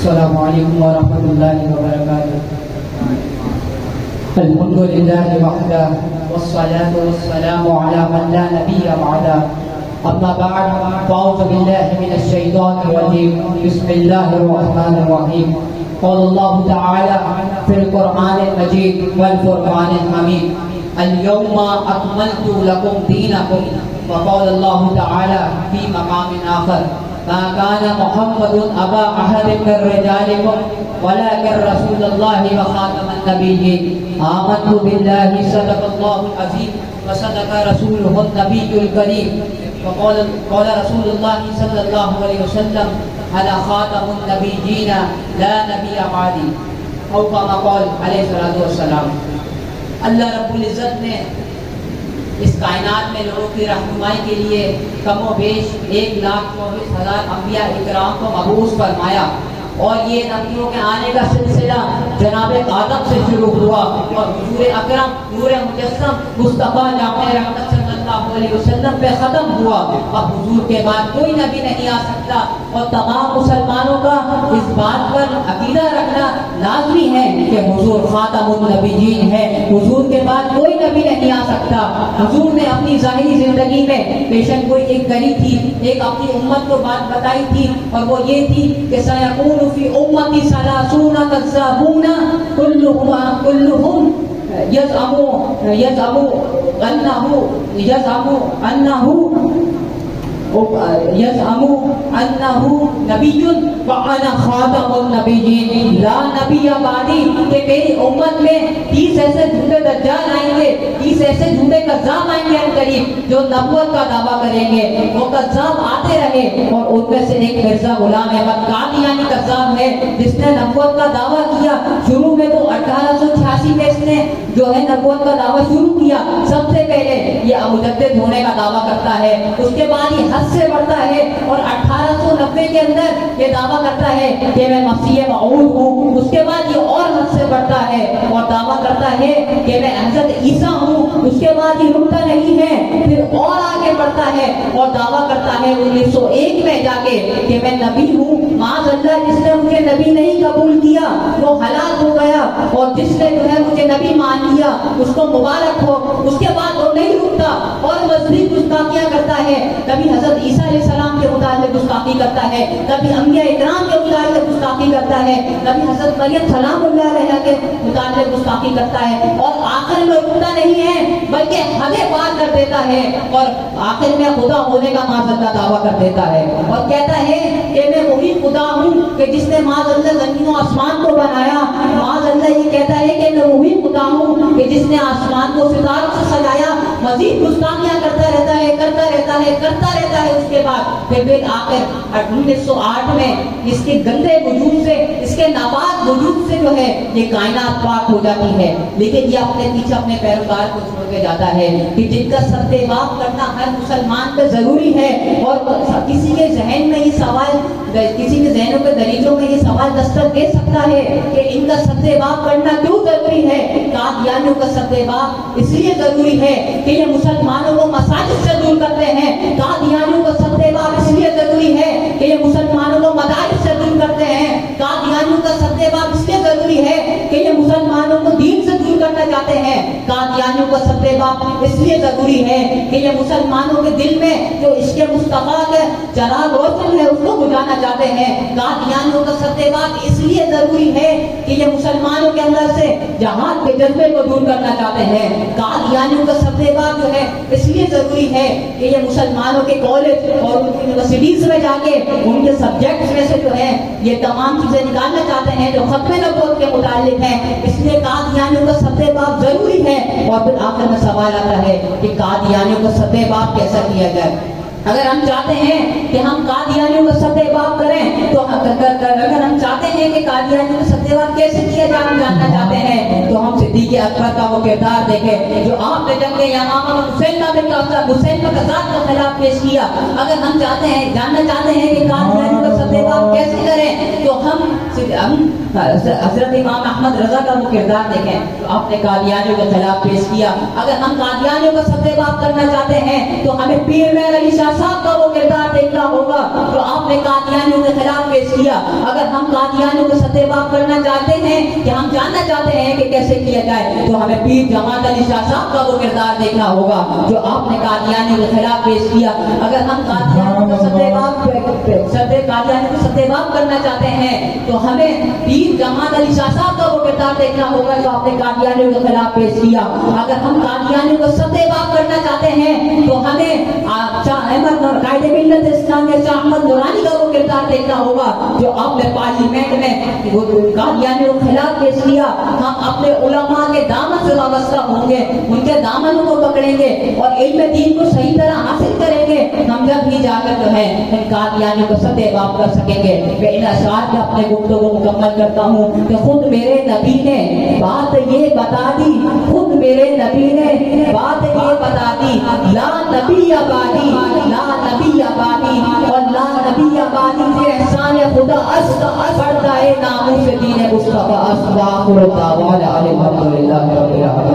السلام علیکم ورحمۃ اللہ وبرکاتہ. الحمد للہ وحدہ والصلاة والسلام علی من لا نبی بعدہ. اما بعد فاعوذ باللہ من الشیطان الرجیم. بسم اللہ الرحمن الرحیم. قال اللہ تعالی فی القرآن المجید والفرقان الحمید اليوم اکملت لکم دینکم. وقال اللہ تعالی فی مقام آخر ما كان محمد أبا أحد من رجالكم ولكن رسول الله وخاتم النبيين. آمنت بالله صدق الله العظيم وصدق رسوله النبي الكريم. وقال رسول الله صلى الله عليه وسلم على خاتم النبيين لا نبي بعدي او كما قال عليه الصلاة والسلام. اللہ رب العزت نے اس کائنات میں لوگوں کی رہنمائی کے لیے کم و بیش 1,24,000 انبیاء اکرام کو مبعوث فرمایا. اور یہ نبیوں کے آنے کا سلسلہ جناب آدم سے شروع ہوا اور حضور اکرم نور مجسم مصطفیٰ جامع رحمت صلی اللہ علیہ وسلم پہ ختم ہوا. اب حضور کے بعد کوئی نبی نہیں آ سکتا اور تمام مسلمانوں کا اس بات پر عقیدہ رکھنا لازمی ہے کہ حضور خاتم النبیین ہے. حضور کے بعد کوئی نبی نہیں آ سکتا. حضور نے اپنی ظاہری زندگی میں بے شک کوئی ایک کری تھی, ایک اپنی امت کو بات بتائی تھی اور وہ یہ تھی کہ سیقول فی امتی ثلاثون کذابون کلہم یزعم انہ نبی وانا خاتم النبیین لا نبی بعدی. کہ میری امت میں 30 ایسے جھوٹے دجال آئیں گے, 30 ایسے جھوٹے کذاب آئیں گے ان قریب جو نبوت کا دعویٰ کریں گے. وہ کذاب آتے رہے اور ان میں سے ایک مرزا غلام احمد قادیانی کذاب ہے جس نے نبوت کا دعویٰ کیا. شروع میں تو 1886 میں اس نے جو ہے نبوت کا دعویٰ شروع کیا. سب سے پہلے یہ مجدد ہونے کا دعویٰ کرتا ہے, اس کے بعد یہ حد سے بڑھتا ہے اور 1890 کے اندر یہ دعویٰ کرتا ہے کہ میں مسیح موعود ہوں. اس کے بعد یہ اور حد سے بڑھتا ہے اور دعویٰ کرتا ہے کہ میں حضرت عیسیٰ ہوں. اس کے بعد یہ رکتا نہیں ہے, پھر اور آگے بڑھتا ہے اور دعویٰ کرتا ہے 1901 میں جا کے کہ میں نبی ہوں. معاذ اللہ, جس نے مجھے نبی نہیں قبول کیا وہ ہلاک ہو گیا اور جس نے جو ہے مجھے نبی مان لیا اس کو مبارک ہو. اس کے بعد وہ نہیں رکتا اور مزید گستاخیاں کرتا ہے. کبھی حضرت عیسیٰ علیہ السلام کے متعلق گستاخی کرتا ہے, کبھی انبیاء اکرام کے متعلق گستاخی کرتا ہے, کبھی حضرت مریم سلام اللہ علیہ کے متعلق گستاخی کرتا ہے اور آخر میں رکتا نہیں ہے بلکہ حدیں پار کر دیتا ہے اور آخر میں خدا ہونے کا معاذ اللہ دعویٰ کر دیتا ہے اور کہتا ہے کہ میں وہی خدا ہوں کہ جس نے معاذ اللہ زمین و آسمان کو بنایا. معاذ اللہ یہ کہتا ہے کہ میں وہی خدا ہوں کہ جس نے آسمان کو ستاروں سے سجایا. مزید گستاخیاں کرتا رہتا ہے, کرتا رہتا ہے, کرتا رہتا ہے. اس کے بعد پھر آخر 1908 میں اس کے گندے وجود سے, اس کے ناپاک وجود سے جو ہے یہ کائنات پاک ہو جاتی ہے. لیکن یہ اپنے پیچھے اپنے پیروکار کو چھوڑ کے جاتا ہے کہ جن کا سدباب کرنا ہر مسلمان پہ ضروری ہے. اور کسی کے ذہن میں یہ سوال, کسی کے ذہنوں کے دریچوں میں یہ سوال دستک دے سکتا ہے کہ ان کا سدباب کرنا کیوں ضروری ہے. قادیانیوں کا سدباب اس لیے ضروری ہے کہ یہ مسلمانوں کو مساجد سے دور کرتے ہیں. قادیانیوں کا سدباب اس لیے ضروری ہے کہ یہ مسلمانوں کو مدارس سے دور کرتے ہیں. قادیانیوں کا سدباب اس لیے ضروری ہے کہ یہ مسلمانوں کو دین سے دور کرنا چاہتے ہیں. قادیانیوں کا سدباب اس لیے ضروری ہے کہ یہ مسلمانوں کے دل میں جو عشق مصطفیٰ کا چراغ روشن ہے اس کو بجھانا چاہتے ہیں. قادیانیوں کا سدباب اس لیے ضروری ہے کہ یہ مسلمانوں کے اندر سے جہاد کے جذبے کو دور کرنا چاہتے ہیں. قادیانیوں کا سدباب جو ہے اس لیے ضروری ہے کہ یہ مسلمانوں کے کالج اور یونیورسٹیز میں جا کے ان کے سبجیکٹس میں سے جو ہے یہ تمام چیزیں نکالنا چاہتے ہیں جو ختم نبوت کے متعلق ہیں. اس لیے قادیانیوں کا سدباب ضروری ہے. اور پھر آخر میں سوال آتا ہے کہ قادیانیوں کا سدباب کیسا کیا جائے. اگر ہم چاہتے ہیں کہ ہم قادیانیوں کا سدباب کریں تو اگر ہم چاہتے ہیں کہ قادیانیوں کا سدباب کیسے کیا جائے ہم جاننا چاہتے ہیں تو ہم صدیق اکبر کا وہ کردار دیکھیں جو آپ نے جنگ یمامہ میں حسین کا قذات کا خلاف پیش کیا. اگر ہم چاہتے ہیں جاننا چاہتے ہیں کہ قادیانیوں کا سدباب کیسے کریں تو ہم حضرت امام احمد رضا کا وہ کردار دیکھیں تو آپ نے قادیانیوں کے خلاف پیش کیا. اگر ہم قادیانیوں کا سب سے بات کرنا چاہتے ہیں تو ہمیں پیر مہر علی شاہ صاحب کا وہ کردار دیکھنا ہوگا جو آپ نے قادیانیوں کے خلاف پیش کیا. اگر ہم قادیانیوں کو سب بات کرنا چاہتے ہیں کہ ہم جاننا چاہتے ہیں کہ کیسے کیا جائے تو ہمیں پیر جماعت علی شاہ صاحب کا وہ کردار دیکھنا ہوگا جو آپ نے قادیانیوں کے خلاف پیش کیا. اگر ہم قادیانیوں کو سب بات کرنا چاہتے ہیں تو ہمیں پیر جماعت علی شاہ صاحب کا وہ کردار دیکھنا ہوگا جو آپ نے قادیانیوں کے خلاف پیش کیا. اگر ہم قادیانیوں کو سب بات کرنا چاہتے ہیں تو ہمیں احمد قائد ملت اسلامیہ شاہ احمد نورانی کا وہ کردار دیکھنا ہوگا جو آپ نے پارلیمنٹ میں قادیانیوں کے خلاف پیش کیا. ہم اپنے علماء کے دامن سے وابستہ ہوں گے, ان کے دامنوں کو پکڑیں گے اور علم دین کو صحیح طرح حاصل کریں گے. ہم جب ہی جا کر جو ہے ان قادیانیوں کو سطح باب کر سکیں گے. میں ان اشعار میں اپنے گفتگو مکمل کرتا ہوں کہ خود میرے نبی نے بات یہ بتا دی, خود میرے نبی نے بات یہ بتا دی, لا نبی بعدی, لا نبی بعدی, اور لا نبی بعدی سے احسان خدا پردہ ناموس دین مصطفیٰ. الحمد للہ رب العالمین.